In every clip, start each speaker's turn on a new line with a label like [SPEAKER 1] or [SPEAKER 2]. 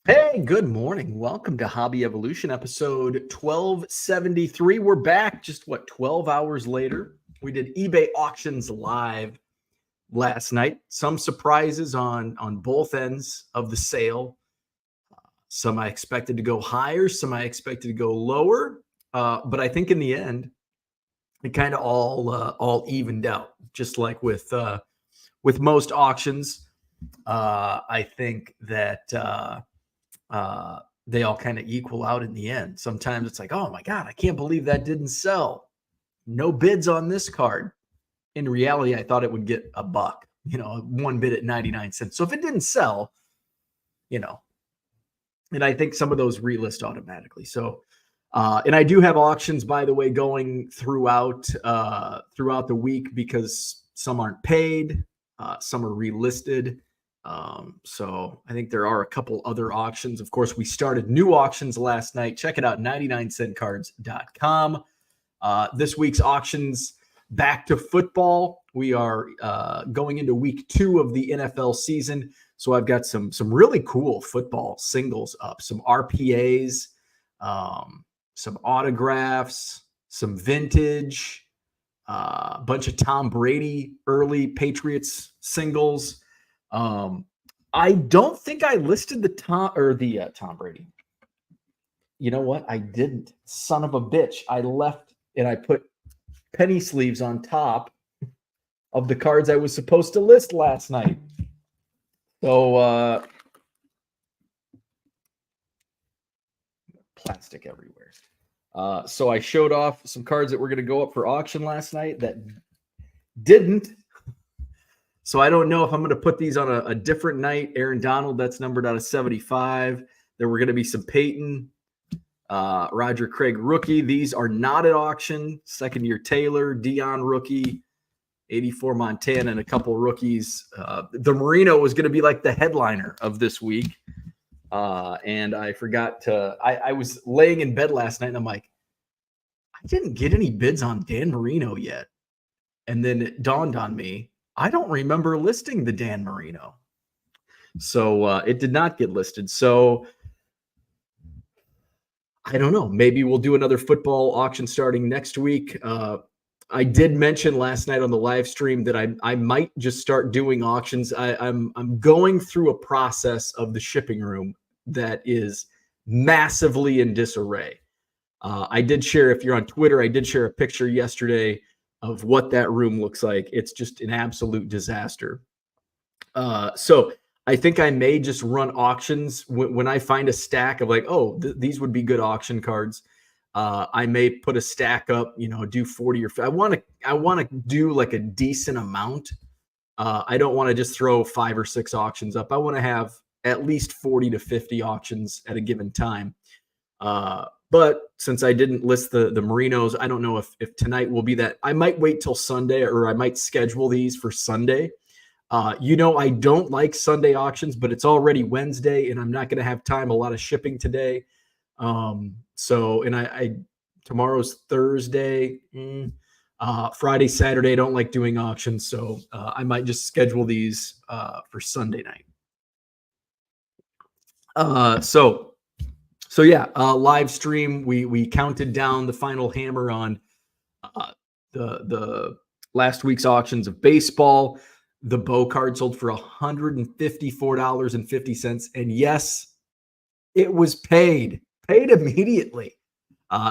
[SPEAKER 1] Hey, good morning. Welcome to Hobby Evolution, episode 1273. We're back just 12 hours later. We did eBay auctions live last night. Some surprises on both ends of the sale. Some I expected to go higher, some I expected to go lower. But I think in the end, it kind of all evened out, just like with most auctions. I think that they all kind of equal out in the end. Sometimes it's like, oh my God, I can't believe that didn't sell. No bids on this card. In reality, I thought it would get a buck, one bid at 99 cents. So if it didn't sell, and I think some of those relist automatically. So, and I do have auctions, by the way, going throughout the week because some aren't paid, some are relisted. So I think there are a couple other auctions. Of course, we started new auctions last night. Check it out, 99centcards.com. This week's auctions, back to football. We are going into week 2 of the NFL season. So I've got some really cool football singles up, some RPAs, some autographs, some vintage, a bunch of Tom Brady early Patriots singles. I don't think I listed the Tom Brady. You know what? I didn't. Son of a bitch. I left and I put penny sleeves on top of the cards I was supposed to list last night. So plastic everywhere. So I showed off some cards that were going to go up for auction last night that didn't. So I don't know if I'm going to put these on a different night. Aaron Donald, that's numbered out of 75. There were going to be some Peyton, Roger Craig rookie. These are not at auction. Second-year Taylor, Dion rookie, 84 Montana, and a couple rookies. The Marino was going to be like the headliner of this week. And I forgot to – I was laying in bed last night, and I'm like, I didn't get any bids on Dan Marino yet. And then it dawned on me, I don't remember listing the Dan Marino. So it did not get listed. So I don't know. Maybe we'll do another football auction starting next week. I did mention last night on the live stream that I might just start doing auctions. I'm going through a process of the shipping room that is massively in disarray. I did share, if you're on Twitter, I did share a picture yesterday of what that room looks like. It's just an absolute disaster. So I think I may just run auctions when I find a stack of like, these would be good auction cards. I may put a stack up, do 40 or 50. I want to do like a decent amount. I don't want to just throw 5 or 6 auctions up. I want to have at least 40 to 50 auctions at a given time. But since I didn't list the Marinos, I don't know if tonight will be that. I might wait till Sunday, or I might schedule these for Sunday. I don't like Sunday auctions, but it's already Wednesday, and I'm not going to have time. A lot of shipping today. Tomorrow's Thursday, Friday, Saturday. I don't like doing auctions, so I might just schedule these for Sunday night. So yeah, live stream. We counted down the final hammer on the last week's auctions of baseball. The Beau Card sold for $154.50, and yes, it was paid immediately.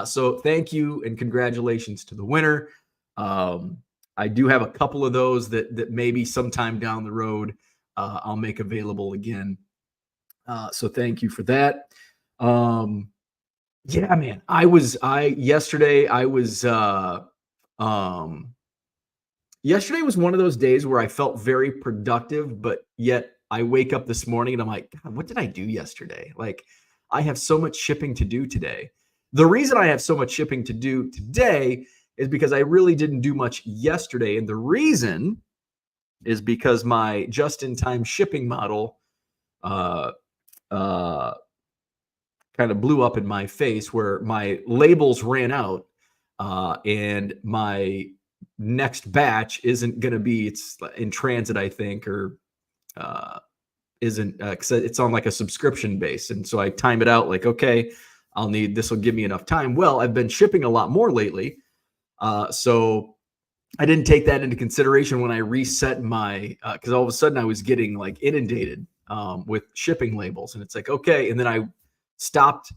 [SPEAKER 1] So thank you and congratulations to the winner. I do have a couple of those that maybe sometime down the road I'll make available again. So thank you for that. Yeah, man, yesterday was one of those days where I felt very productive, but yet I wake up this morning and I'm like, God, what did I do yesterday? Like, I have so much shipping to do today. The reason I have so much shipping to do today is because I really didn't do much yesterday. And the reason is because my just-in-time shipping model, kind of blew up in my face, where my labels ran out, and my next batch isn't going to be, it's in transit, I think, or isn't because it's on like a subscription base, and so I time it out like, okay, this will give me enough time. Well, I've been shipping a lot more lately, so I didn't take that into consideration when I reset my because all of a sudden I was getting like inundated with shipping labels, and it's like, okay, and then I stopped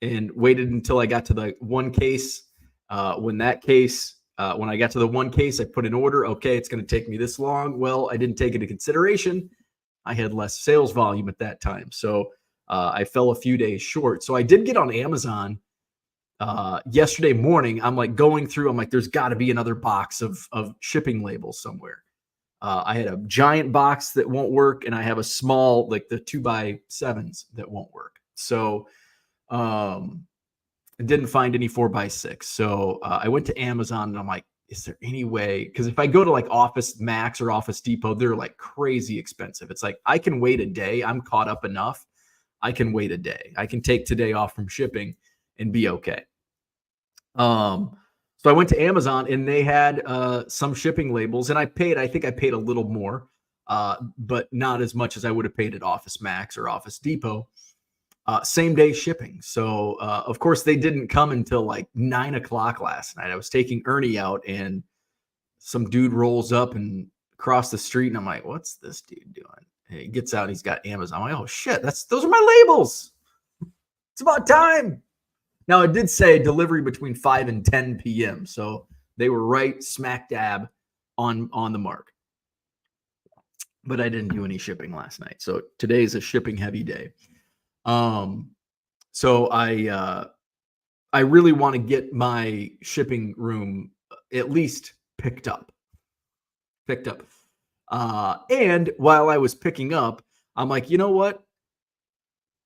[SPEAKER 1] and waited until I got to the one case. When I got to the one case, I put an order. Okay, it's going to take me this long. Well, I didn't take into consideration I had less sales volume at that time, so I fell a few days short. So I did get on Amazon yesterday morning. I'm like going through, I'm like, there's got to be another box of shipping labels somewhere. I had a giant box that won't work, and I have a small, like the 2x7s that won't work. So I didn't find any 4x6. So I went to Amazon, and I'm like, is there any way? Because if I go to like Office Max or Office Depot, they're like crazy expensive. It's like, I can wait a day. I'm caught up enough. I can wait a day. I can take today off from shipping and be okay. So I went to Amazon, and they had some shipping labels, and I think I paid a little more, but not as much as I would have paid at Office Max or Office Depot. Same day shipping. So of course they didn't come until like 9 o'clock last night. I was taking Ernie out, and some dude rolls up and across the street, and I'm like, what's this dude doing? And he gets out, and he's got Amazon. I'm like, oh shit, those are my labels. It's about time. Now, it did say delivery between 5 and 10 p.m., so they were right smack dab on the mark. But I didn't do any shipping last night, so today's a shipping heavy day. So I really want to get my shipping room at least picked up. And while I was picking up, I'm like, you know what?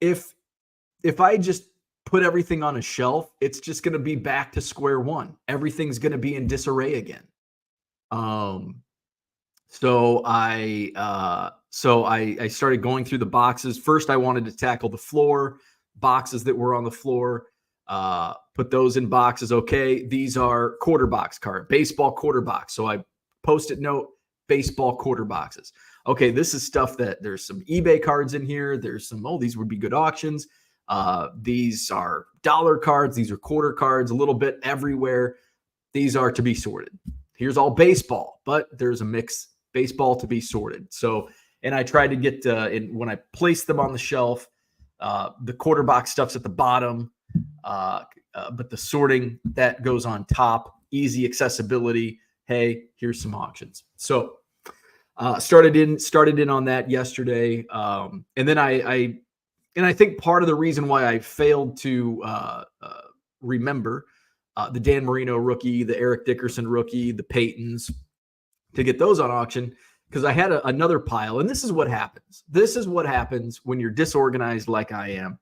[SPEAKER 1] If I just put everything on a shelf, it's just going to be back to square one. Everything's going to be in disarray again. So I started going through the boxes. First, I wanted to tackle the floor boxes that were on the floor. Put those in boxes. Okay, these are quarter box card, baseball quarter box. So I post-it note, baseball quarter boxes. Okay, this is stuff that there's some eBay cards in here. There's some, these would be good auctions. These are dollar cards. These are quarter cards, a little bit everywhere. These are to be sorted. Here's all baseball, but there's a mix baseball to be sorted. So, and I tried to get, when I placed them on the shelf, the quarter box stuff's at the bottom, but the sorting that goes on top, easy accessibility. Hey, here's some auctions. So, started in on that yesterday. And then I think part of the reason why I failed to remember the Dan Marino rookie, the Eric Dickerson rookie, the Peytons, to get those on auction, because I had another pile. And this is what happens. This is what happens when you're disorganized like I am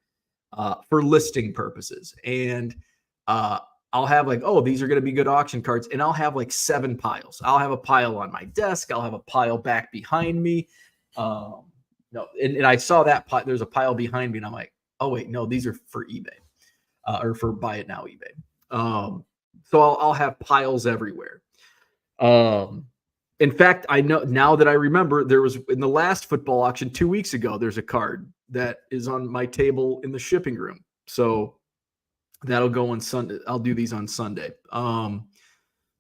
[SPEAKER 1] for listing purposes. And I'll have like, these are going to be good auction cards. And I'll have like 7 piles. I'll have a pile on my desk. I'll have a pile back behind me. No, and I saw that there's a pile behind me, and I'm like, oh wait, no, these are for eBay or for Buy It Now eBay. So I'll have piles everywhere. In fact, I know now that I remember, there was in the last football auction 2 weeks ago, there's a card that is on my table in the shipping room. So that'll go on Sunday. I'll do these on Sunday.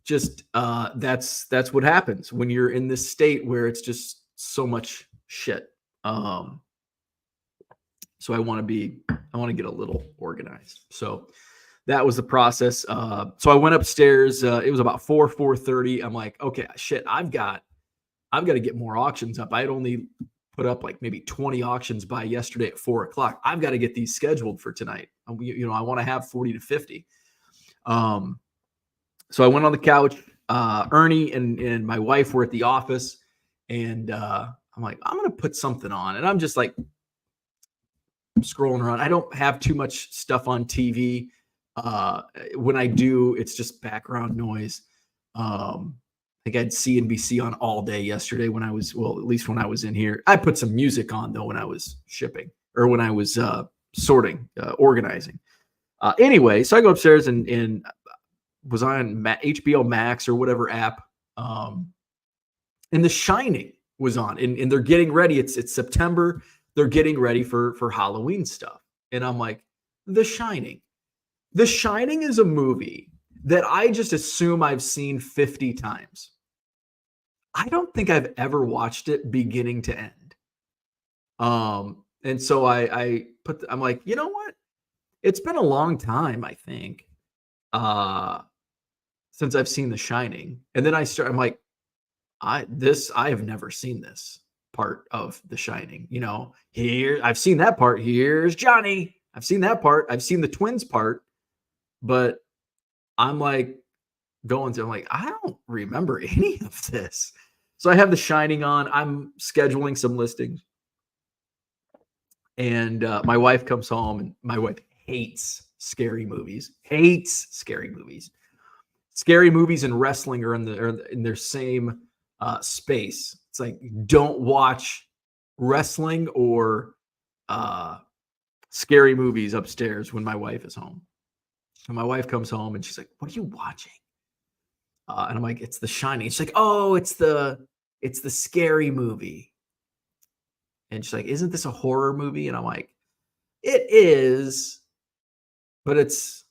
[SPEAKER 1] That's what happens when you're in this state where it's just so much shit. So I want to get a little organized. So that was the process. So I went upstairs. It was about 4:30. I'm like, okay, shit, I've got to get more auctions up. I had only put up like maybe 20 auctions by yesterday at 4 o'clock. I've got to get these scheduled for tonight. I want to have 40 to 50. So I went on the couch. Ernie and my wife were at the office, and I'm like, I'm going to put something on. And I'm just like scrolling around. I don't have too much stuff on TV. When I do, it's just background noise. I think I had CNBC on all day yesterday at least when I was in here. I put some music on though when I was shipping or when I was sorting, organizing. Anyway, so I go upstairs and was on HBO Max or whatever app. And The Shining was on, and they're getting ready. It's September. They're getting ready for Halloween stuff, and I'm like, The Shining. The Shining is a movie that I just assume I've seen 50 times. I don't think I've ever watched it beginning to end. And so I'm like, you know what? It's been a long time, I think, since I've seen The Shining. And then I'm like, I have never seen this part of The Shining. Here I've seen that part. Here's Johnny. I've seen that part. I've seen the twins part, but I'm like I'm like, I don't remember any of this. So I have The Shining on. I'm scheduling some listings. And my wife comes home, and my wife hates scary movies. Scary movies and wrestling are in their same space. It's like, don't watch wrestling or scary movies upstairs when my wife is home. And my wife comes home and she's like, "What are you watching?" And I'm like, "It's The Shining." She's like, "Oh, it's the scary movie." And she's like, "Isn't this a horror movie?" And I'm like, "It is, but it's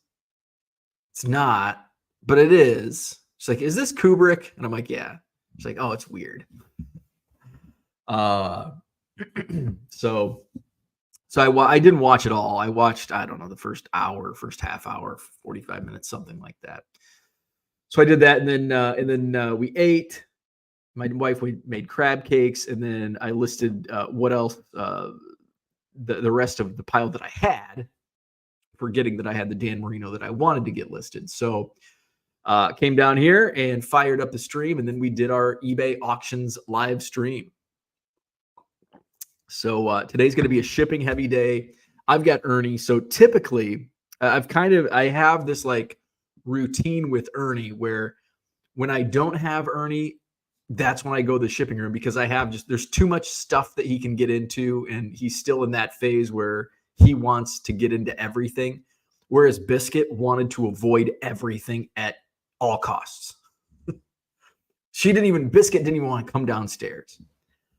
[SPEAKER 1] not, but it is." She's like, "Is this Kubrick?" And I'm like, "Yeah." She's like, "Oh, it's weird." So I didn't watch it all. I watched, I don't know, the first half hour, 45 minutes, something like that. So I did that, and then we ate. My wife, we made crab cakes, and then I listed what else, the rest of the pile that I had, forgetting that I had the Dan Marino that I wanted to get listed. So came down here and fired up the stream, and then we did our eBay auctions live stream. So today's going to be a shipping heavy day. I've got Ernie. So typically I have this like routine with Ernie where when I don't have Ernie, that's when I go to the shipping room, because there's too much stuff that he can get into. And he's still in that phase where he wants to get into everything. Whereas Biscuit wanted to avoid everything at all costs. Biscuit didn't even want to come downstairs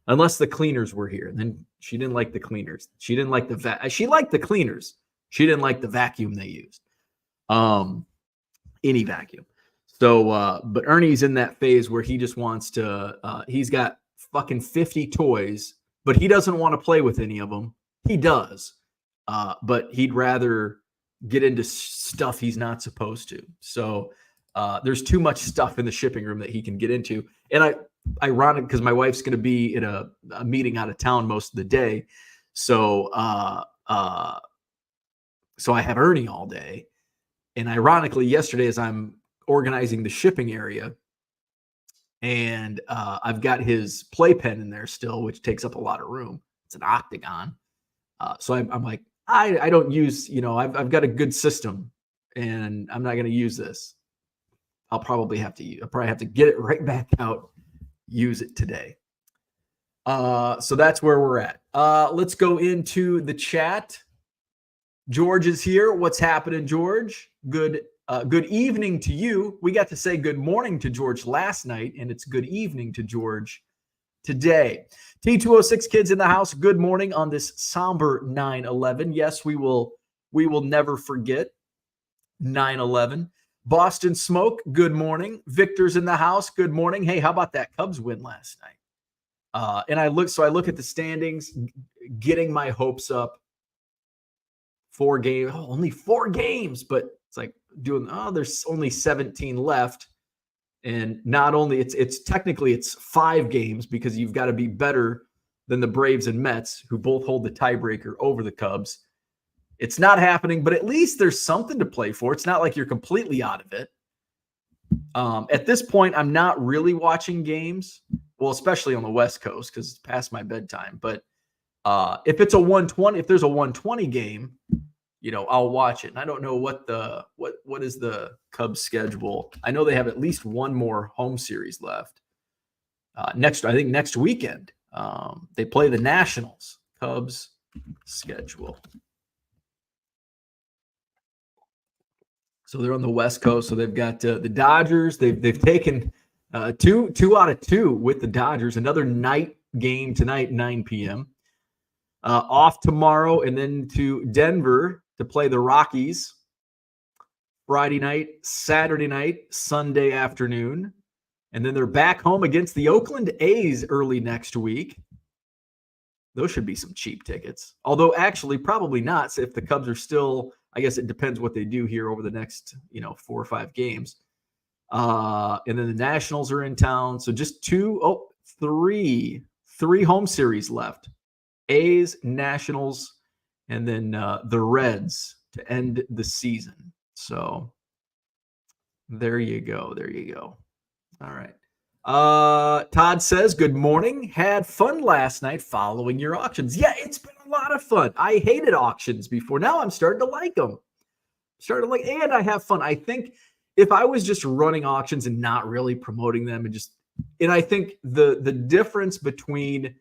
[SPEAKER 1] unless the cleaners were here. And then she didn't like the cleaners. She didn't like she liked the cleaners. She didn't like the vacuum they used. Any vacuum. So, but Ernie's in that phase where he just wants to, he's got fucking 50 toys, but he doesn't want to play with any of them. He does. But he'd rather get into stuff he's not supposed to. So, there's too much stuff in the shipping room that he can get into. And ironic, because my wife's going to be in a meeting out of town most of the day. So I have Ernie all day. And ironically, yesterday, as I'm organizing the shipping area, and I've got his playpen in there still, which takes up a lot of room. It's an octagon. So I'm like, I don't use, I've got a good system, and I'm not going to use this. I'll probably have to get it right back out, use it today. So that's where we're at. Let's go into the chat. George is here. What's happening, George? Good evening to you. We got to say good morning to George last night, and it's good evening to George today. T206 kids in the house. Good morning on this somber 9/11. Yes, we will never forget 9/11. Boston Smoke, good morning. Victor's in the house. Good morning. Hey, how about that Cubs win last night? And I look at the standings, getting my hopes up. 4 games, only 4 games, but it's like there's only 17 left. And not only it's technically 5 games, because you've got to be better than the Braves and Mets, who both hold the tiebreaker over the Cubs. It's not happening, but at least there's something to play for. It's not like you're completely out of it. At this point, I'm not really watching games. Well, especially on the West Coast, because it's past my bedtime. But if it's a 120, if there's a 120 game, I'll watch it. And I don't know what is the Cubs schedule. I know they have at least one more home series left. Next weekend, they play the Nationals. Cubs schedule. So they're on the West Coast. So they've got the Dodgers. They've taken 2 out of 2 with the Dodgers. Another night game tonight, 9 p.m. Off tomorrow, and then to Denver to play the Rockies Friday night, Saturday night, Sunday afternoon. And then they're back home against the Oakland A's early next week. Those should be some cheap tickets. Although actually probably not. So if the Cubs are still, I guess it depends what they do here over the next, 4 or 5 games. And then the Nationals are in town. So just three home series left. A's, Nationals, and then the Reds to end the season. So there you go. There you go. All right. Todd says, good morning. Had fun last night following your auctions. Yeah, it's been a lot of fun. I hated auctions before. Now I'm starting to like them. And I have fun. I think if I was just running auctions and not really promoting them and I think the difference between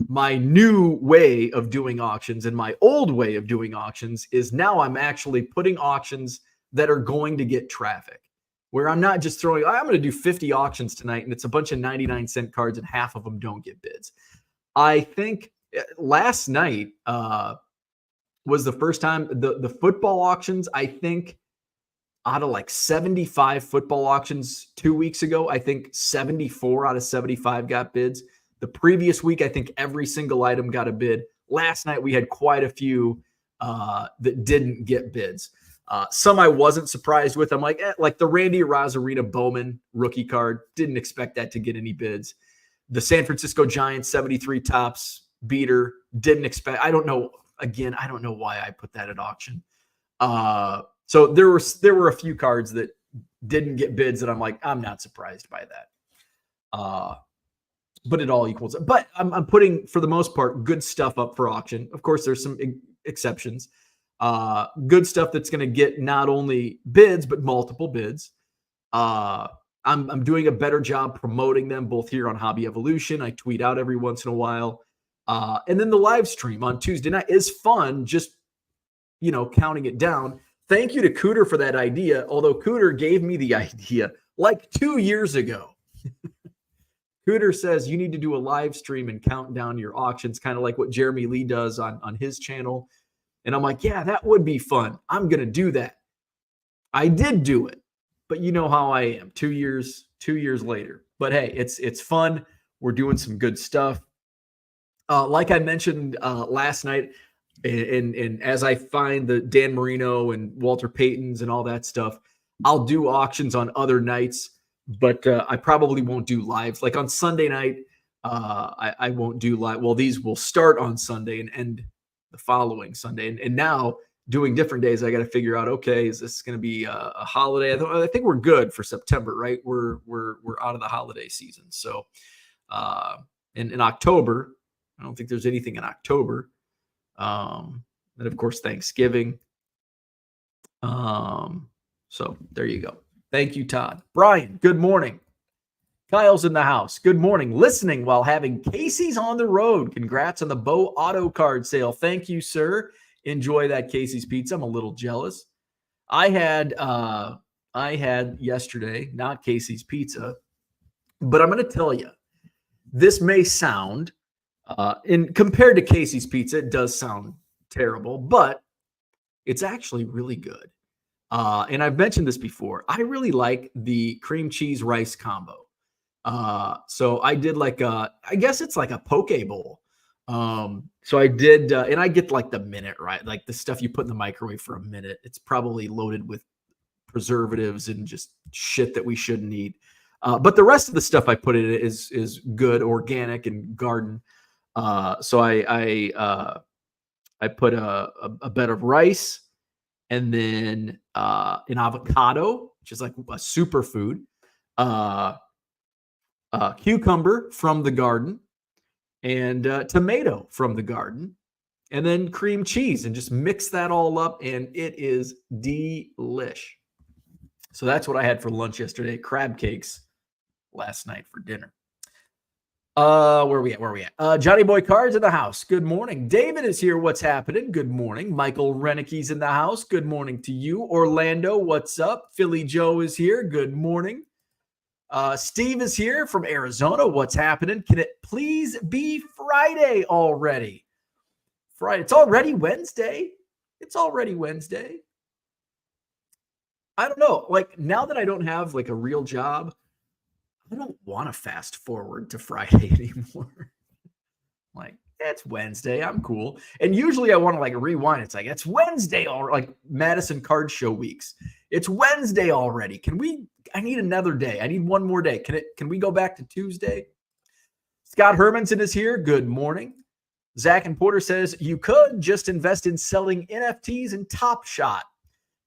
[SPEAKER 1] my new way of doing auctions and my old way of doing auctions is now I'm actually putting auctions that are going to get traffic, where I'm not just throwing, I'm going to do 50 auctions tonight and it's a bunch of 99-cent cards and half of them don't get bids. I think last night was the first time the football auctions, I think out of like 75 football auctions 2 weeks ago, I think 74 out of 75 got bids. The previous week, I think every single item got a bid. Last night, we had quite a few that didn't get bids. Some I wasn't surprised with. I'm like the Randy Arozarena Bowman rookie card. Didn't expect that to get any bids. The San Francisco Giants 73 tops beater. Didn't expect. I don't know. Again, I don't know why I put that at auction. So there were a few cards that didn't get bids that I'm like, I'm not surprised by that. But it all equals. But I'm putting, for the most part, good stuff up for auction. Of course, there's some exceptions. Good stuff that's going to get not only bids, but multiple bids. I'm doing a better job promoting them both here on Hobby Evolution. I tweet out every once in a while. And then the live stream on Tuesday night is fun, just, counting it down. Thank you to Cooter for that idea, although Cooter gave me the idea like 2 years ago. Cooter says you need to do a live stream and count down your auctions, kind of like what Jeremy Lee does on his channel. And I'm like, yeah, that would be fun. I'm going to do that. I did do it, but you know how I am 2 years later. But hey, it's fun. We're doing some good stuff. Like I mentioned last night, and as I find the Dan Marino and Walter Paytons and all that stuff, I'll do auctions on other nights. But I probably won't do lives. Like on Sunday night, I won't do live. Well, these will start on Sunday and end the following Sunday. And now doing different days, I got to figure out, okay, is this going to be a holiday? I think we're good for September, right? We're out of the holiday season. So in October, I don't think there's anything in October. And of course, Thanksgiving. So there you go. Thank you, Todd. Brian, good morning. Kyle's in the house. Good morning. Listening while having Casey's on the road. Congrats on the Beau Auto Card sale. Thank you, sir. Enjoy that Casey's pizza. I'm a little jealous. I had yesterday, not Casey's pizza, but I'm going to tell you, this may sound, compared to Casey's pizza, it does sound terrible, but it's actually really good. And I've mentioned this before. I really like the cream cheese rice combo. So I did I guess it's like a poke bowl. So I did, and I get like the minute, right? Like the stuff you put in the microwave for a minute. It's probably loaded with preservatives and just shit that we shouldn't eat. But the rest of the stuff I put in it is good, organic and garden. So I put a bed of rice, and then an avocado, which is like a superfood, cucumber from the garden, and tomato from the garden, and then cream cheese, and just mix that all up, and it is delish. So that's what I had for lunch yesterday. Crab cakes last night for dinner. Where we at? Johnny Boy Cards in the house. Good morning. David is here. What's happening? Good morning. Michael Renicke's in the house. Good morning to you. Orlando, what's up? Philly Joe is here. Good morning. Steve is here from Arizona. What's happening? Can it please be Friday already? Friday. It's already Wednesday. It's already Wednesday. I don't know. Like, now that I don't have like a real job, I don't want to fast forward to Friday anymore. Like, it's Wednesday. I'm cool. And usually I want to like rewind. It's like, it's Wednesday already. Like Madison Card Show weeks. It's Wednesday already. I need another day. I need one more day. Can we go back to Tuesday? Scott Hermanson is here. Good morning. Zach and Porter says, you could just invest in selling NFTs and Top Shot.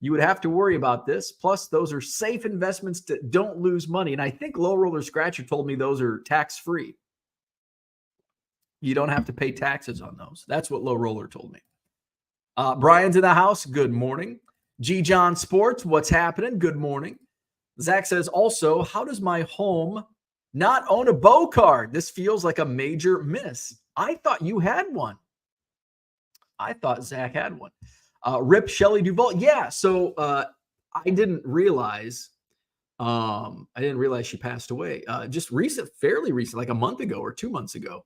[SPEAKER 1] You would have to worry about this. Plus, those are safe investments that don't lose money. And I think Low Roller Scratcher told me those are tax-free. You don't have to pay taxes on those. That's what Low Roller told me. Brian's in the house. Good morning. G. John Sports, what's happening? Good morning. Zach says, also, how does my home not own a Beau Card? This feels like a major miss. I thought you had one. I thought Zach had one. Rip Shelley Duvall. Yeah, so I didn't realize she passed away. Just fairly recent, like a month ago or 2 months ago.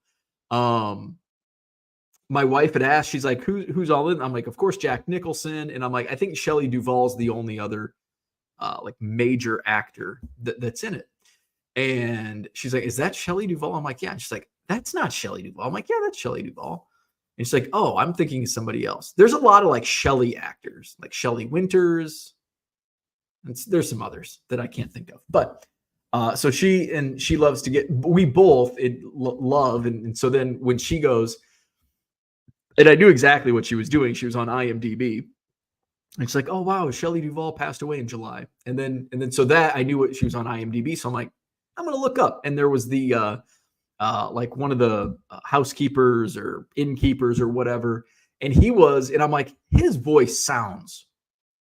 [SPEAKER 1] My wife had asked, she's like, who's all in? I'm like, of course, Jack Nicholson. And I'm like, I think Shelley Duvall's the only other like major actor that's in it. And she's like, is that Shelley Duvall? I'm like, yeah. And she's like, that's not Shelley Duvall. I'm like, yeah, that's Shelley Duvall. And she's like, oh, I'm thinking of somebody else. There's a lot of like Shelley actors, like Shelley Winters. And there's some others that I can't think of. But so she loves to we both love. And so then when she goes, and I knew exactly what she was doing. She was on IMDb. And she's like, oh, wow, Shelley Duvall passed away in July. And then so that I knew what she was on IMDb. So I'm like, I'm going to look up. And there was the like one of the housekeepers or innkeepers or whatever. And I'm like, his voice sounds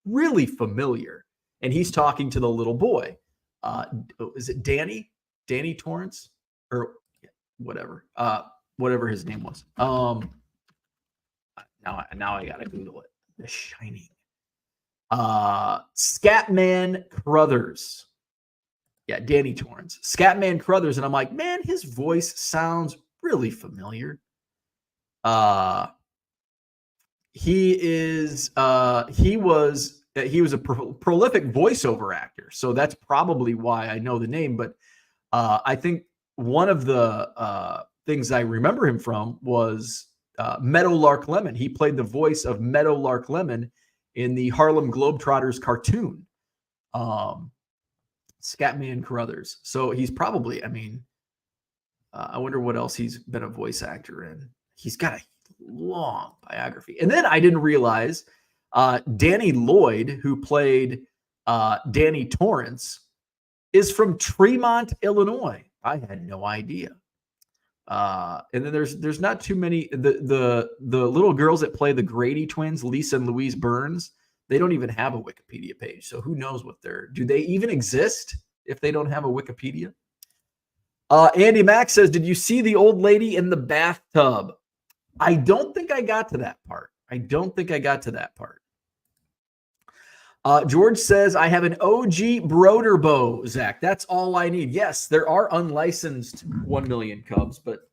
[SPEAKER 1] really familiar. And he's talking to the little boy. Is it Danny Torrance or whatever his name was. Now I got to Google it. The Shining. Scatman Crothers. Yeah, Danny Torrance. Scatman Crothers. And I'm like, man, his voice sounds really familiar. He was a prolific voiceover actor. So that's probably why I know the name. But I think one of the things I remember him from was Meadowlark Lemon. He played the voice of Meadowlark Lemon in the Harlem Globetrotters cartoon. Scatman Crothers. So he's probably, I wonder what else he's been a voice actor in. He's got a long biography. And then I didn't realize Danny Lloyd, who played Danny Torrance, is from Tremont, Illinois. I had no idea. And then there's not too many. The little girls that play the Grady twins, Lisa and Louise Burns, they don't even have a Wikipedia page. So who knows do they even exist if they don't have a Wikipedia? Andy Mack says, did you see the old lady in the bathtub? I don't think I got to that part. George says, I have an OG Broder bow, Zach. That's all I need. Yes, there are unlicensed 1 million Cubs, but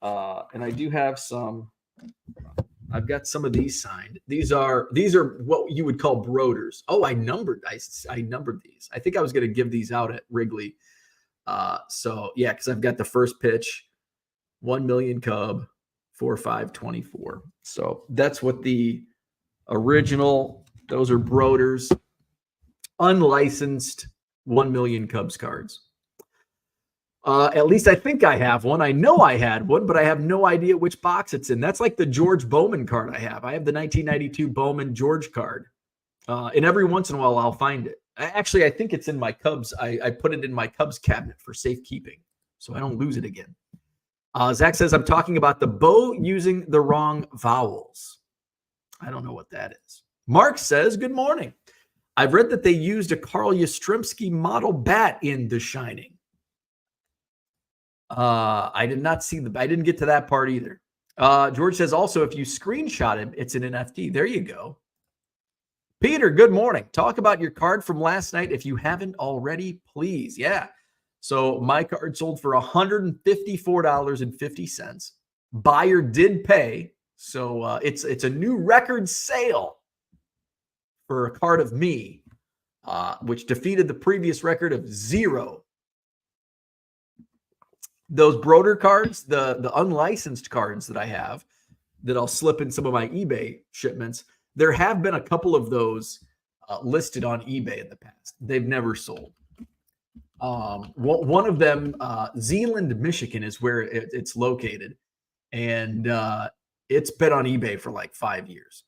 [SPEAKER 1] and I do have some. I've got some of these signed. These are what you would call Broders. Oh, I numbered these. I think I was going to give these out at Wrigley. So yeah, because I've got the first pitch, 1 million Cub, 4/5/24. So that's what the original. Those are Broders, unlicensed 1 million Cubs cards. At least I think I have one. I know I had one, but I have no idea which box it's in. That's like the George Bowman card I have. I have the 1992 Bowman George card. And every once in a while, I'll find it. Actually, I think it's in my Cubs. I put it in my Cubs cabinet for safekeeping, so I don't lose it again. Zach says, I'm talking about the bow using the wrong vowels. I don't know what that is. Mark says, good morning. I've read that they used a Carl Yastrzemski model bat in The Shining. I did not see I didn't get to that part either. George says also, if you screenshot him, it's an NFT. There you go. Peter, good morning. Talk about your card from last night if you haven't already, please. Yeah. So my card sold for $154.50. Buyer did pay. So it's a new record sale for a card of me, which defeated the previous record of 0. Those Broder cards, the unlicensed cards that I have, that I'll slip in some of my eBay shipments, there have been a couple of those listed on eBay in the past. They've never sold. One of them, Zeeland, Michigan, is where it's located, and it's been on eBay for like 5 years.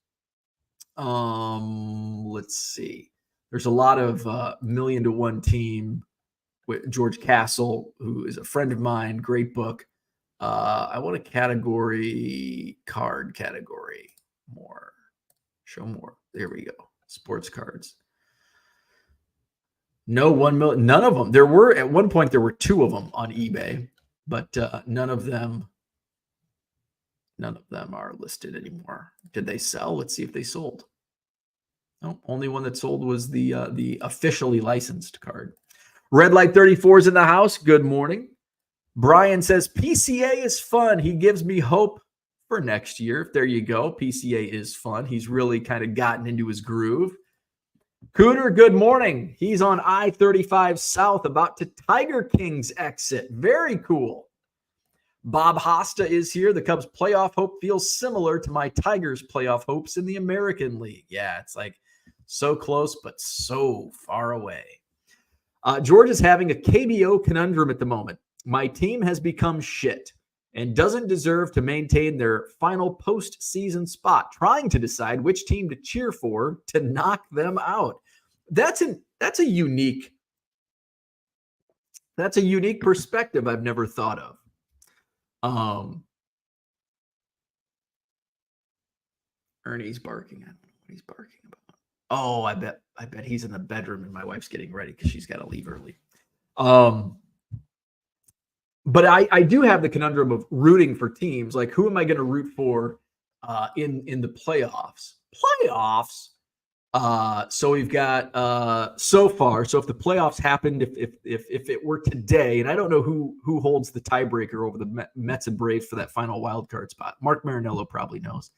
[SPEAKER 1] Let's see. There's a lot of $1 Million to One Team with George Castle, who is a friend of mine. Great book. I want a card category. More. Show more. There we go. Sports cards. No 1 million. None of them. There were, at one point, there were 2 of them on eBay, but none of them are listed anymore. Did they sell? Let's see if they sold. No, only one that sold was the officially licensed card. Red Light 34 is in the house. Good morning. Brian says, PCA is fun. He gives me hope for next year. There you go. PCA is fun. He's really kind of gotten into his groove. Cooter, good morning. He's on I-35 South, about to Tiger King's exit. Very cool. Bob Hosta is here. The Cubs' playoff hope feels similar to my Tigers' playoff hopes in the American League. Yeah, it's like so close, but so far away. George is having a KBO conundrum at the moment. My team has become shit and doesn't deserve to maintain their final postseason spot, trying to decide which team to cheer for to knock them out. That's a unique perspective I've never thought of. Ernie's barking. I don't know what he's barking about. Oh, I bet he's in the bedroom and my wife's getting ready because she's got to leave early. But I do have the conundrum of rooting for teams. Like, who am I going to root for in the playoffs? So we've got so far. So if the playoffs happened, if it were today, and I don't know who holds the tiebreaker over the Mets and Braves for that final wild card spot. Mark Marinello probably knows.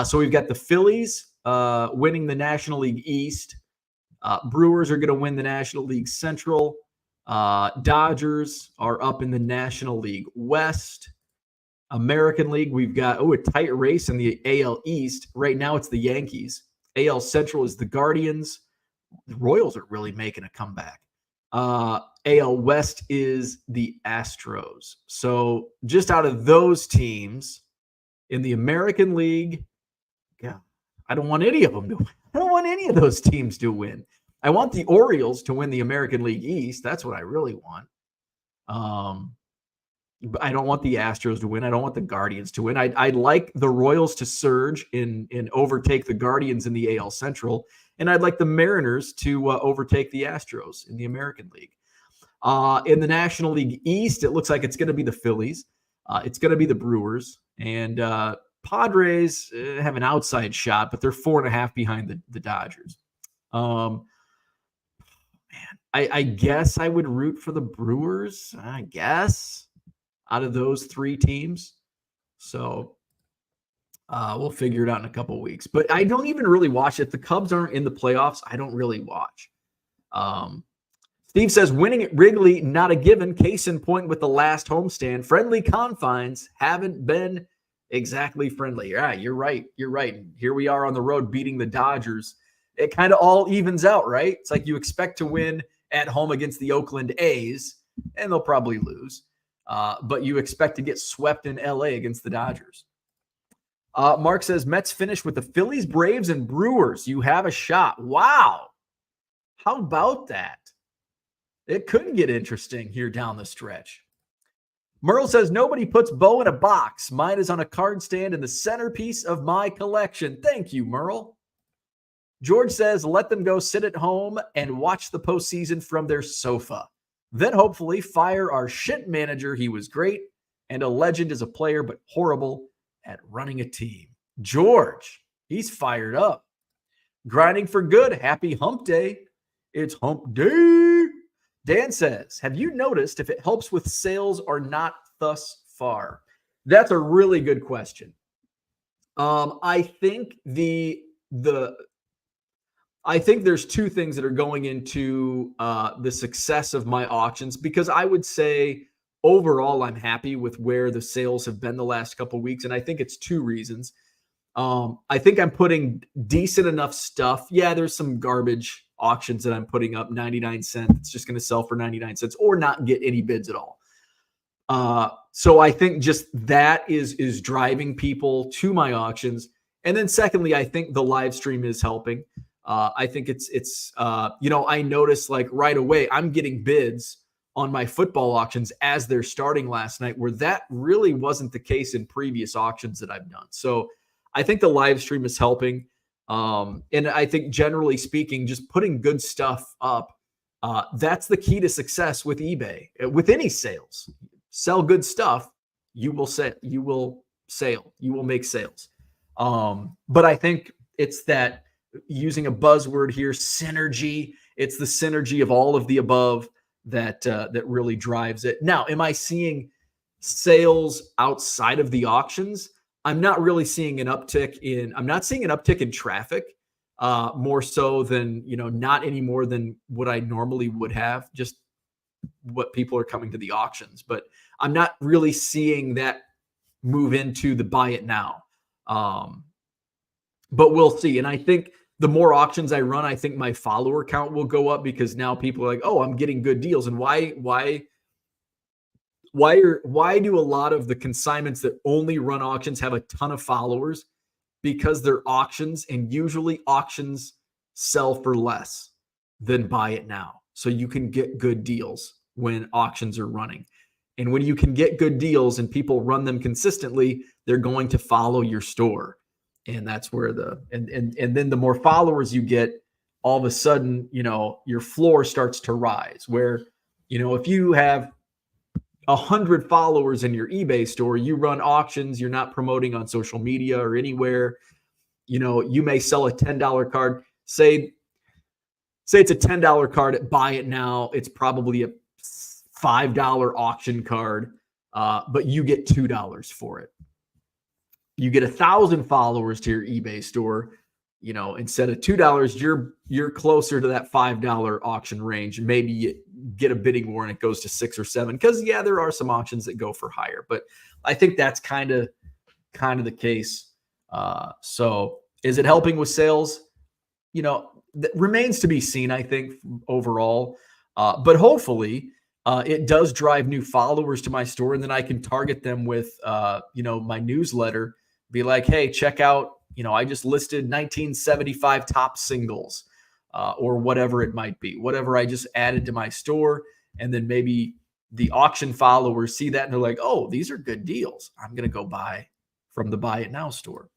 [SPEAKER 1] So we've got the Phillies winning the National League East. Brewers are going to win the National League Central. Dodgers are up in the National League West. American League, we've got a tight race in the AL East. Right now it's the Yankees. AL Central is the Guardians. The Royals are really making a comeback. AL West is the Astros. So just out of those teams in the American League, yeah, I don't want any of them to win. I don't want any of those teams to win. I want the Orioles to win the American League East. That's what I really want. But I don't want the Astros to win. I don't want the Guardians to win. I'd like the Royals to surge and overtake the Guardians in the AL Central. And I'd like the Mariners to overtake the Astros in the American League. In the National League East, it looks like it's going to be the Phillies. It's going to be the Brewers. And Padres have an outside shot, but they're 4.5 behind the Dodgers. I guess I would root for the Brewers, I guess, out of those 3 teams. So we'll figure it out in a couple of weeks. But I don't even really watch it. If the Cubs aren't in the playoffs, I don't really watch. Steve says, winning at Wrigley, not a given. Case in point with the last homestand. Friendly confines haven't been exactly friendly. Yeah, you're right. Here we are on the road beating the Dodgers. It kind of all evens out, right? It's like you expect to win at home against the Oakland A's, and they'll probably lose. But you expect to get swept in LA against the Dodgers. Mark says, Mets finish with the Phillies, Braves, and Brewers. You have a shot. Wow. How about that? It could get interesting here down the stretch. Merle says, nobody puts Beau in a box. Mine is on a card stand in the centerpiece of my collection. Thank you, Merle. George says, let them go sit at home and watch the postseason from their sofa. Then hopefully fire our shit manager. He was great and a legend as a player, but horrible at running a team. George, he's fired up. Grinding for good. Happy Hump Day. It's Hump Day. Dan says, have you noticed if it helps with sales or not thus far? That's a really good question. I think I think there's two things that are going into the success of my auctions, because I would say overall I'm happy with where the sales have been the last couple of weeks, and I think it's two reasons. I think I'm putting decent enough stuff. Yeah, there's some garbage auctions that I'm putting up 99 cents. It's just going to sell for 99 cents or not get any bids at all. So I think just that is driving people to my auctions. And then secondly, I think the live stream is helping. I think it's I noticed like right away, I'm getting bids on my football auctions as they're starting last night, where that really wasn't the case in previous auctions that I've done. So I think the live stream is helping. And I think generally speaking, just putting good stuff up, that's the key to success with eBay, with any sales. Sell good stuff, you will make sales. But I think it's that, using a buzzword here, synergy. It's the synergy of all of the above that really drives it. Now, am I seeing sales outside of the auctions? I'm not really seeing an uptick in. I'm not seeing an uptick in traffic, more so than not any more than what I normally would have. Just what people are coming to the auctions, but I'm not really seeing that move into the buy it now. But we'll see. And I think the more auctions I run, I think my follower count will go up, because now people are like, oh, I'm getting good deals. And why do a lot of the consignments that only run auctions have a ton of followers? Because they're auctions, and usually auctions sell for less than buy it now. So you can get good deals when auctions are running. And when you can get good deals and people run them consistently, they're going to follow your store. And that's where and then the more followers you get, all of a sudden, your floor starts to rise, where, if you have 100 followers in your eBay store, you run auctions, you're not promoting on social media or anywhere, you may sell a $10 card. Say it's a $10 card at buy it now. It's probably a $5 auction card, but you get $2 for it. You get 1,000 followers to your eBay store, instead of $2, you're closer to that $5 auction range. Maybe you get a bidding war and it goes to 6 or 7, because there are some auctions that go for higher, but I think that's kind of the case. So is it helping with sales? That remains to be seen, I think, overall. But hopefully it does drive new followers to my store, and then I can target them with, my newsletter. Be like, hey, check out, I just listed 1975 top singles, or whatever it might be, whatever I just added to my store. And then maybe the auction followers see that and they're like, oh, these are good deals. I'm going to go buy from the Buy It Now store.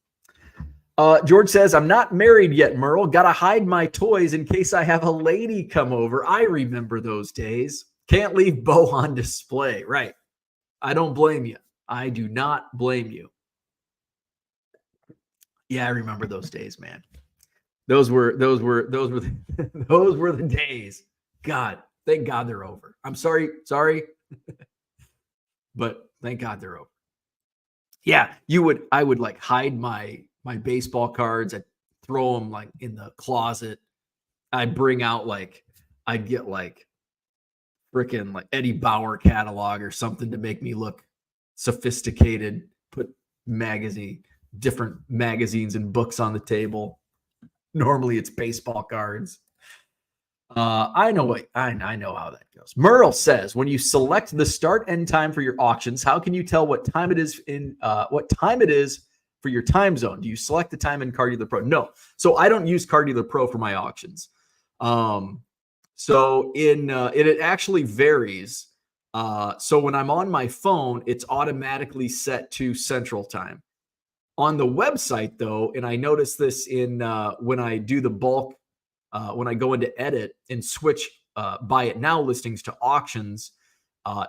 [SPEAKER 1] George says, I'm not married yet, Merle. Got to hide my toys in case I have a lady come over. I remember those days. Can't leave Beau on display. Right. I don't blame you. I do not blame you. Yeah, I remember those days, man. Those were the days. God, thank God they're over. I'm sorry, but thank God they're over. Yeah, I would like hide my baseball cards. I'd throw them like in the closet. I'd bring out I'd get freaking like Eddie Bauer catalog or something to make me look sophisticated. Put different magazines and books on the table. Normally it's baseball cards. I know how that goes. Merle says, when you select the start end time for your auctions, how can you tell what time it is for your time zone? Do you select the time in Card Dealer Pro? No. So I don't use Card Dealer Pro for my auctions. So it actually varies. So when I'm on my phone, it's automatically set to Central Time. On the website, though, and I notice this in when I do the bulk, when I go into edit and switch Buy It Now listings to auctions,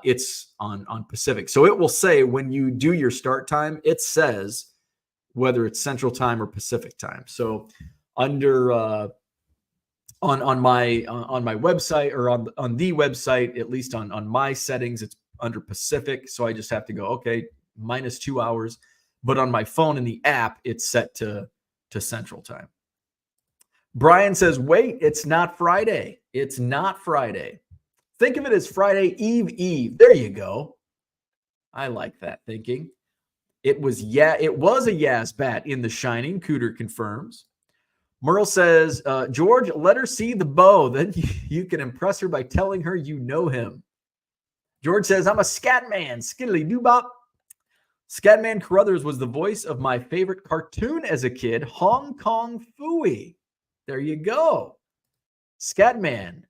[SPEAKER 1] it's on Pacific. So it will say when you do your start time, it says whether it's Central Time or Pacific Time. So under on my website, or on the website, at least on my settings, it's under Pacific. So I just have to go, okay, minus 2 hours. But on my phone in the app, it's set to Central Time. Brian says, wait, it's not Friday. It's not Friday. Think of it as Friday Eve. There you go. I like that thinking. It was a Yaz bat in The Shining. Cooter confirms. Merle says, George, let her see the Beau. Then you can impress her by telling her you know him. George says, I'm a scat man. Skiddly doobop. Scatman Carruthers was the voice of my favorite cartoon as a kid, Hong Kong Phooey. There you go. Scatman.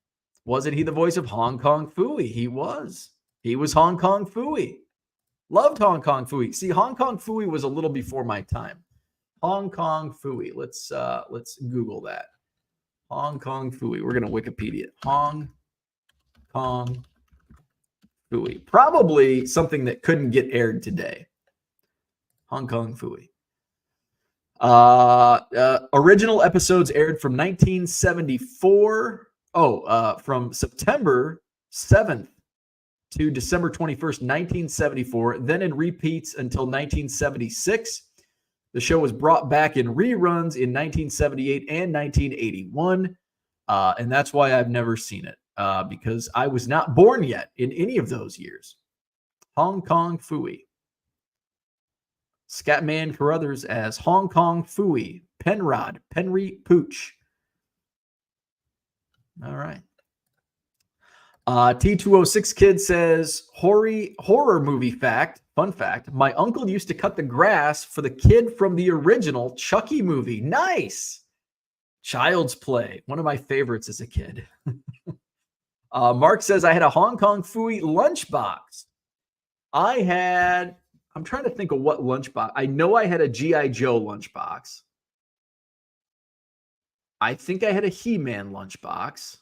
[SPEAKER 1] Wasn't he the voice of Hong Kong Phooey? He was. He was Hong Kong Phooey. Loved Hong Kong Phooey. See, Hong Kong Phooey was a little before my time. Hong Kong Phooey. Let's Google that. Hong Kong Phooey. We're going to Wikipedia. Hong Kong Phooey. Probably something that couldn't get aired today. Hong Kong Phooey. Original episodes aired from 1974. From September 7th to December 21st, 1974. Then in repeats until 1976. The show was brought back in reruns in 1978 and 1981. And that's why I've never seen it, because I was not born yet in any of those years. Hong Kong Phooey. Scatman Carruthers as Hong Kong Phooey. Penry Pooch. All right. T206 Kid says, horror movie fact, fun fact, my uncle used to cut the grass for the kid from the original Chucky movie. Nice. Child's Play, one of my favorites as a kid. Mark says, I had a Hong Kong Phooey lunchbox. I'm trying to think of what lunchbox. I know I had a G.I. Joe lunchbox. I think I had a He-Man lunchbox.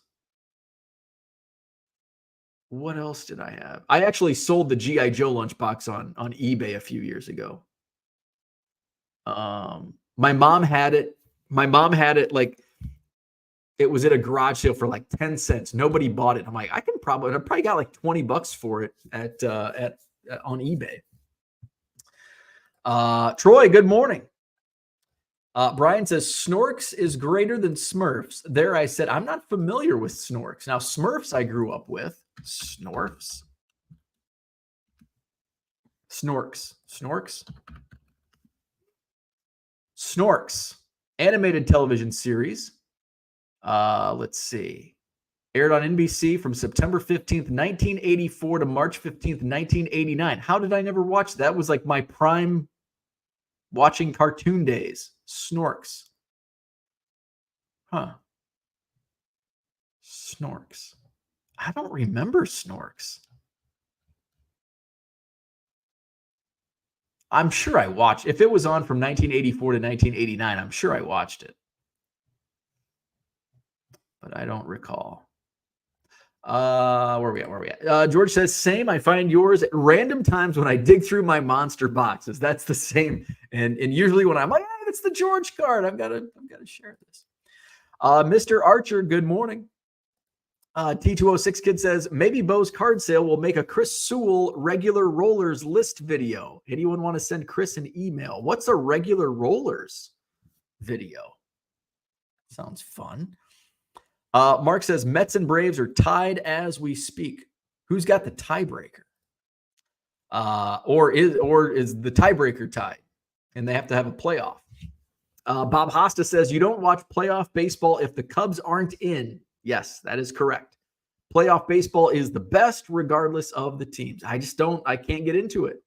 [SPEAKER 1] What else did I have? I actually sold the G.I. Joe lunchbox on eBay a few years ago. My mom had it. Like, it was at a garage sale for like 10 cents. Nobody bought it. I'm like, I probably got like $20 for it on eBay. Troy, good morning. Brian says Snorks is greater than Smurfs. There I said, I'm not familiar with Snorks. Now, Smurfs I grew up with. Snorks. Snorks. Animated television series. Let's see. Aired on NBC from September 15th, 1984 to March 15th, 1989. How did I never watch that? That was like my prime watching cartoon days. Snorks. Huh. Snorks. I don't remember Snorks. I'm sure I watched. If it was on from 1984 to 1989, I'm sure I watched it. But I don't recall. Where are we at? George says, same. I find yours at random times when I dig through my monster boxes. That's the same. And usually when I'm like, hey, it's the George card. I've got to share this. Mr. Archer, good morning. T206 Kid says, maybe Beau's card sale will make a Chris Sewell regular rollers list video. Anyone want to send Chris an email? What's a regular rollers video? Sounds fun. Mark says Mets and Braves are tied as we speak. Who's got the tiebreaker? Or is the tiebreaker tied and they have to have a playoff? Bob Hosta says you don't watch playoff baseball if the Cubs aren't in. Yes, that is correct. Playoff baseball is the best regardless of the teams. I can't get into it.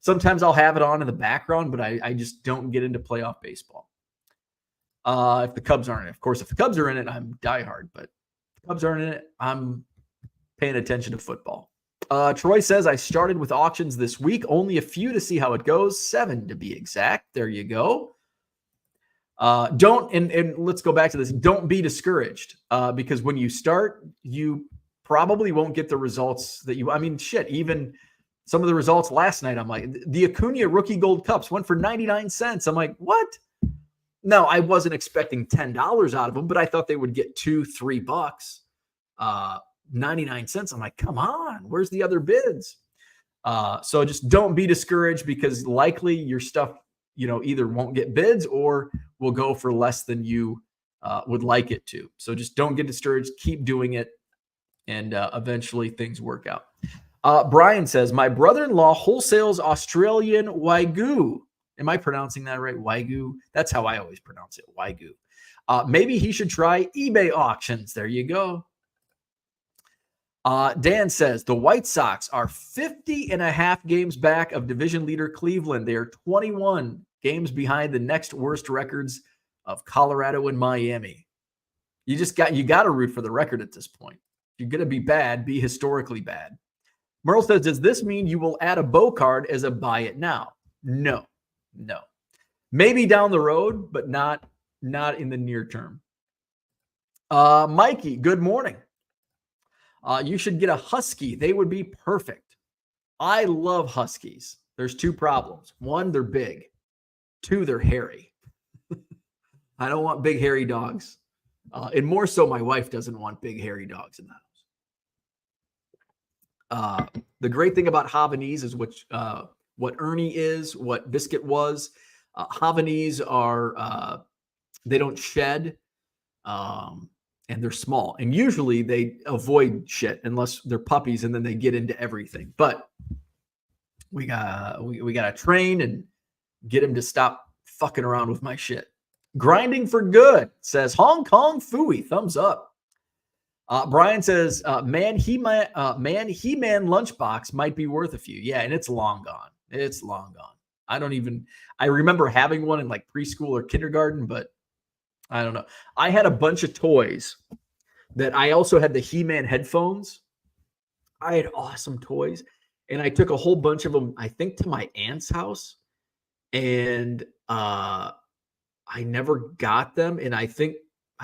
[SPEAKER 1] Sometimes I'll have it on in the background, but I just don't get into playoff baseball. If the Cubs aren't in it. Of course, if the Cubs are in it, I'm diehard, but if the Cubs aren't in it, I'm paying attention to football. Troy says, I started with auctions this week, only a few to see how it goes, 7 to be exact. There you go. And let's go back to this. Don't be discouraged because when you start, you probably won't get the results that even some of the results last night, I'm like, the Acuna rookie gold cups went for 99 cents. I'm like, what? Now, I wasn't expecting $10 out of them, but I thought they would get $2-3, 99 cents. I'm like, come on, where's the other bids? So just don't be discouraged, because likely your stuff, either won't get bids or will go for less than you would like it to. So just don't get discouraged. Keep doing it, and eventually things work out. Brian says, my brother-in-law wholesales Australian Wagyu. Am I pronouncing that right? Wagyu? That's how I always pronounce it, Wagyu. Maybe he should try eBay auctions. There you go. Dan says, the White Sox are 50.5 games back of division leader Cleveland. They are 21 games behind the next worst records of Colorado and Miami. You got to root for the record at this point. If you're going to be bad, be historically bad. Merle says, does this mean you will add a Beau Card as a buy it now? No. Maybe down the road, but not in the near term. Mikey, good morning. You should get a husky. They would be perfect. I love huskies. There's two problems. One, they're big. Two, they're hairy. I don't want big hairy dogs. And more so, my wife doesn't want big hairy dogs in the house. The great thing about Havanese is what Ernie is, what Biscuit was. Havanese are, they don't shed, and they're small. And usually they avoid shit unless they're puppies, and then they get into everything. But we got to train and get him to stop fucking around with my shit. Grinding for good says Hong Kong Fooey, thumbs up. Brian says, man, He-Man lunchbox might be worth a few. Yeah, and it's long gone. It's long gone. I remember having one in like preschool or kindergarten, but I don't know. I had a bunch of toys that I also had the He-Man headphones. I had awesome toys, and I took a whole bunch of them, I think, to my aunt's house, and I never got them. And I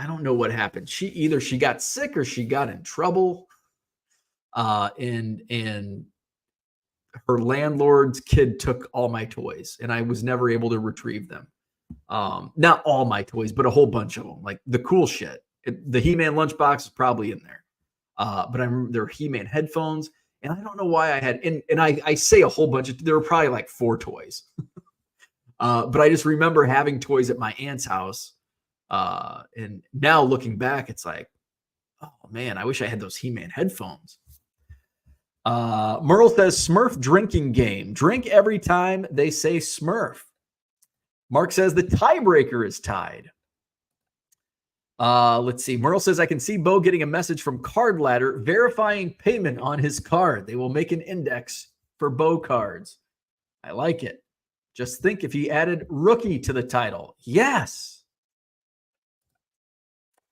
[SPEAKER 1] don't know what happened. She got sick or she got in trouble. And her landlord's kid took all my toys, and I was never able to retrieve them. Not all my toys, but a whole bunch of them, like the cool shit. The He-Man lunchbox is probably in there. But I remember there were He-Man headphones, and I don't know why I had, and I say a whole bunch there were probably like 4 toys. But I just remember having toys at my aunt's house. And now looking back, it's like, oh man, I wish I had those He-Man headphones. Merle says Smurf drinking game. Drink every time they say Smurf. Mark says the tiebreaker is tied. Let's see. Merle says, I can see Beau getting a message from Card Ladder verifying payment on his card. They will make an index for Beau cards. I like it. Just think if he added rookie to the title. Yes.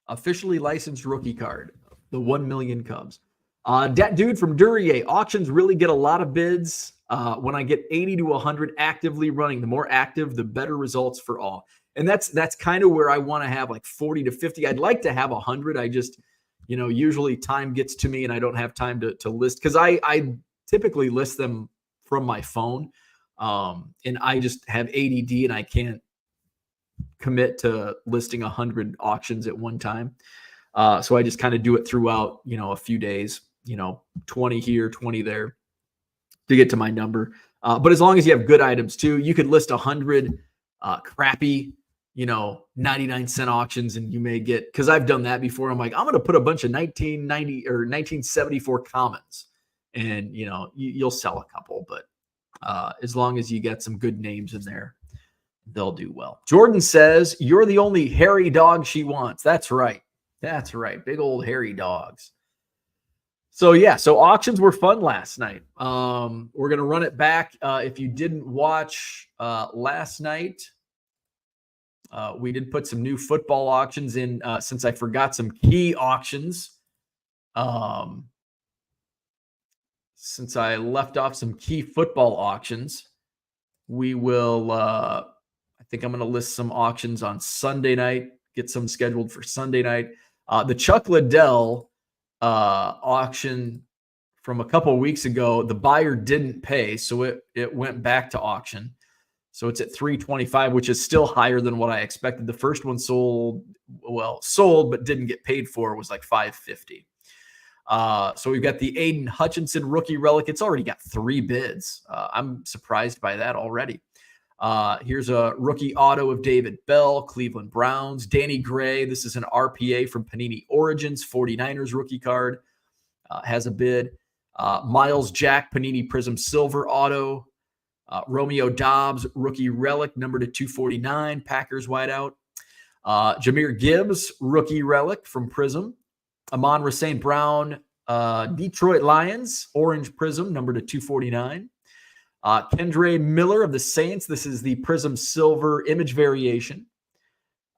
[SPEAKER 1] Officially licensed rookie card. The 1 million Cubs. Dat dude from Duryea. Auctions really get a lot of bids. When I get 80 to 100 actively running, the more active, the better results for all. And that's kind of where I want to have like 40 to 50. I'd like to have 100. I just, usually time gets to me and I don't have time to list, because I typically list them from my phone. And I just have ADD and I can't commit to listing 100 auctions at one time. So I just kind of do it throughout, a few days, 20 here, 20 there to get to my number. But as long as you have good items too, you could list 100 crappy, 99-cent auctions, and you may get, because I've done that before. I'm like, I'm going to put a bunch of 1990 or 1974 commons, and you'll sell a couple, but as long as you get some good names in there, they'll do well. Jordan says, you're the only hairy dog she wants. That's right. That's right. Big old hairy dogs. So yeah, so auctions were fun last night. We're going to run it back. If you didn't watch last night, we did put some new football auctions in, since I forgot some key auctions. Since I left off some key football auctions, we will, I think I'm going to list some auctions on Sunday night, get some scheduled for Sunday night. The Chuck Liddell auction from a couple of weeks ago, the buyer didn't pay, so it went back to auction. So it's at 325, which is still higher than what I expected. The first one sold but didn't get paid for, was like 550. So we've got the Aiden Hutchinson rookie relic. It's already got 3 bids. I'm surprised by that already. Here's a rookie auto of David Bell, Cleveland Browns. Danny Gray, this is an RPA from Panini Origins, 49ers rookie card, has a bid. Miles Jack, Panini Prism Silver auto. Romeo Dobbs, rookie relic, numbered to 249, Packers wideout. Jahmyr Gibbs, rookie relic from Prism. Amon-Ra St. Brown, Detroit Lions, orange Prism, numbered to 249. Kendre Miller of the Saints. This is the Prism Silver image variation.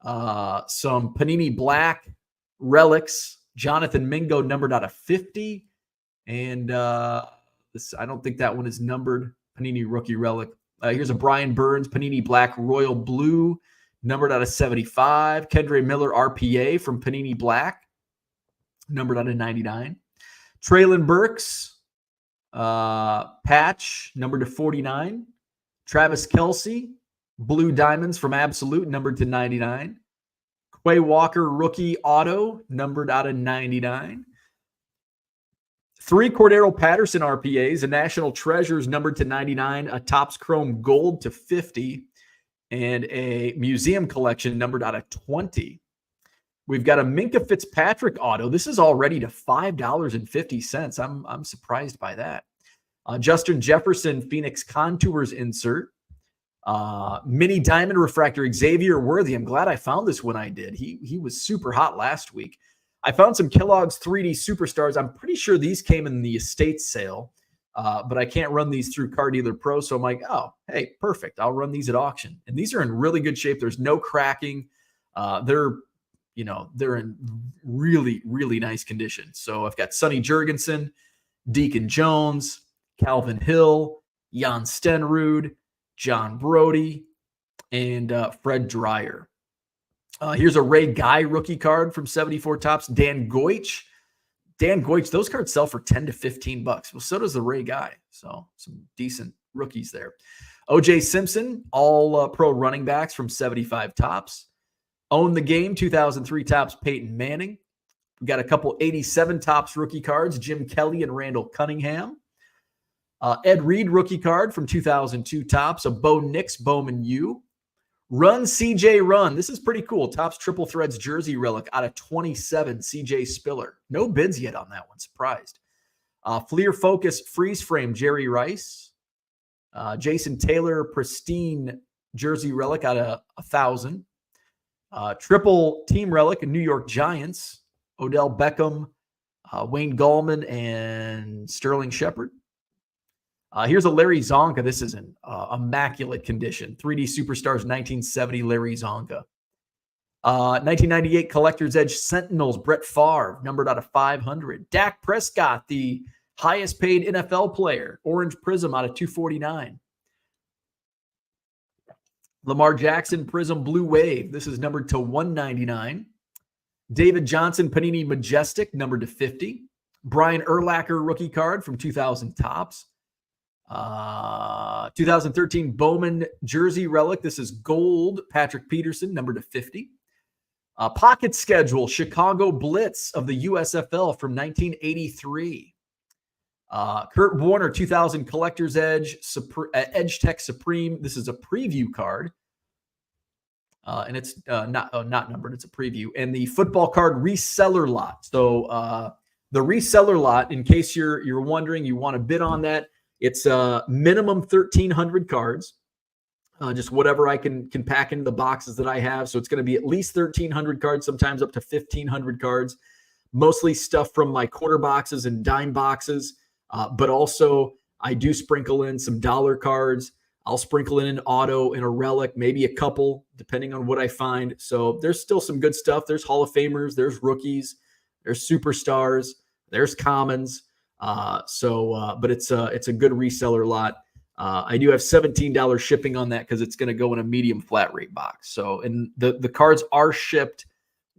[SPEAKER 1] Some Panini Black relics. Jonathan Mingo, numbered out of 50. And this, I don't think that one is numbered. Panini rookie relic. Here's a Brian Burns Panini Black Royal Blue, numbered out of 75. Kendre Miller RPA from Panini Black, numbered out of 99. Traylon Burks patch, numbered to 49. Travis Kelce Blue Diamonds from Absolute, numbered to 99. Quay Walker rookie auto, numbered out of 99. 3 Cordero Patterson RPAs, a National Treasures numbered to 99, a Topps Chrome Gold to 50, and a Museum Collection numbered out of 20. We've got a Minkah Fitzpatrick auto. This is already to $5.50. I'm surprised by that. Justin Jefferson Phoenix Contours insert. Mini Diamond Refractor Xavier Worthy. I'm glad I found this when I did. He was super hot last week. I found some Kellogg's 3D Superstars. I'm pretty sure these came in the estate sale, but I can't run these through Car Dealer Pro. So I'm like, oh, hey, perfect. I'll run these at auction. And these are in really good shape. There's no cracking. They're in really, really nice condition. So I've got Sonny Jurgensen, Deacon Jones, Calvin Hill, Jan Stenrud, John Brody, and Fred Dreyer. Here's a Ray Guy rookie card from 74 Topps. Dan Goich, those cards sell for $10 to $15. Well, so does the Ray Guy. So some decent rookies there. OJ Simpson, all pro running backs from 75 Topps. Own the Game, 2003 Topps, Peyton Manning. We got a couple 87 Topps rookie cards, Jim Kelly and Randall Cunningham. Ed Reed rookie card from 2002 Topps, a Bo Nix Bowman U. Run CJ Run. This is pretty cool. Topps Triple Threads jersey relic out of 27, CJ Spiller. No bids yet on that one. Surprised. Fleer Focus Freeze Frame Jerry Rice. Jason Taylor Pristine jersey relic out of 1,000. Triple Team relic New York Giants. Odell Beckham, Wayne Gallman, and Sterling Shepard. Here's a Larry Zonka. This is in immaculate condition. 3D Superstars 1970 Larry Zonka. 1998 Collector's Edge Sentinels Brett Favre, numbered out of 500. Dak Prescott, the highest paid NFL player. Orange Prism out of 249. Lamar Jackson Prism Blue Wave. This is numbered to 199. David Johnson Panini Majestic, numbered to 50. Brian Urlacher rookie card from 2000 Topps. 2013 Bowman jersey relic. This is gold. Patrick Peterson, numbered to 50. Pocket schedule Chicago Blitz of the USFL from 1983. Kurt Warner 2000 Collector's Edge Edge Tech Supreme. This is a preview card. And it's not numbered. It's a preview. And the football card reseller lot. So the reseller lot, in case you're wondering, you want to bid on that. It's minimum 1,300 cards, just whatever I can pack into the boxes that I have. So it's going to be at least 1,300 cards, sometimes up to 1,500 cards, mostly stuff from my quarter boxes and dime boxes. But also I do sprinkle in some dollar cards. I'll sprinkle in an auto and a relic, maybe a couple, depending on what I find. So there's still some good stuff. There's Hall of Famers, there's rookies, there's superstars, there's commons. But it's a good reseller lot. I do have $17 shipping on that because it's going to go in a medium flat rate box. So, and the cards are shipped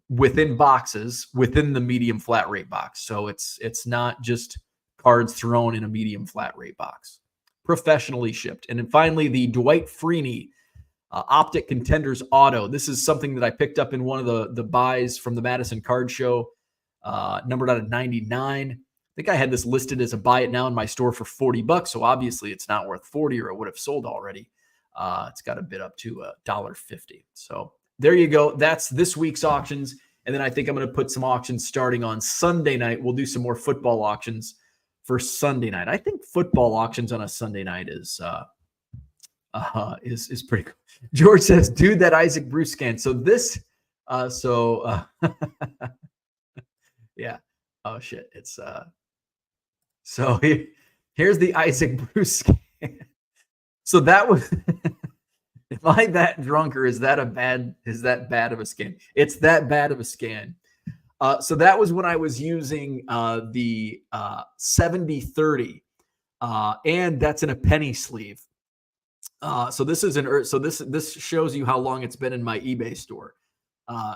[SPEAKER 1] within boxes within the medium flat rate box. So it's not just cards thrown in a medium flat rate box. professionally shipped. And then finally, the Dwight Freeney Optic Contenders Auto. This is something that I picked up in one of the buys from the Madison Card Show, numbered out of 99. I think I had this listed as a buy it now in my store for $40. So obviously it's not worth 40 or it would have sold already. It's got a bid up to $1.50. So there you go. That's this week's auctions. And then I think I'm going to put some auctions starting on Sunday night. We'll do some more football auctions for Sunday night. I think football auctions on a Sunday night is pretty cool. George says, dude, that Isaac Bruce scan. So this, yeah. Oh shit. It's, so here's the Isaac Bruce scan. So that was, am I that drunk or is that bad of a scan? It's that bad of a scan. So that was when I was using the 70-30, and that's in a penny sleeve. So this is this shows you how long it's been in my eBay store.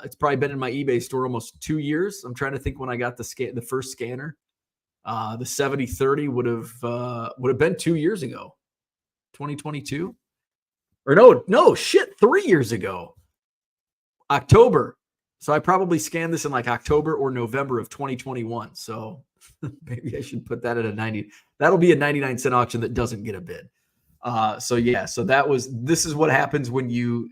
[SPEAKER 1] It's probably been in my eBay store almost 2 years. I'm trying to think when I got the first scanner. The 70-30 would have been 2 years ago, 2022, or no shit, 3 years ago, October. So I probably scanned this in like October or November of 2021. So maybe I should put that at a 90. That'll be a 99-cent auction that doesn't get a bid. So yeah, so this is what happens when you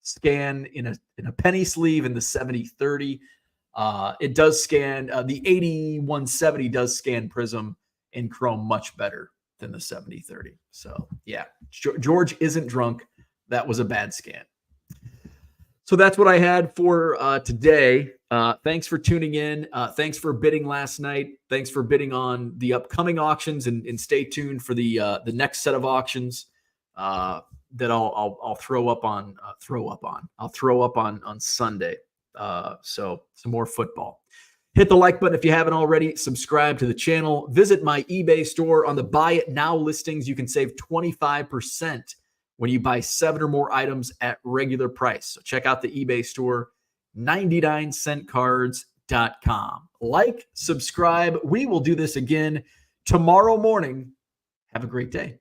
[SPEAKER 1] scan in a penny sleeve in the 70-30. It does scan, the 8170 does scan Prism and Chrome much better than the 70-30. So yeah, George isn't drunk. That was a bad scan. So that's what I had for today. Thanks for tuning in. Thanks for bidding last night. Thanks for bidding on the upcoming auctions, and stay tuned for the next set of auctions that I'll throw up on Sunday. So some more football. Hit the like button if you haven't already. Subscribe to the channel. Visit my eBay store. On the Buy It Now listings, you can save 25% when you buy 7 or more items at regular price. So check out the eBay store, 99centcards.com. Like, subscribe. We will do this again tomorrow morning. Have a great day.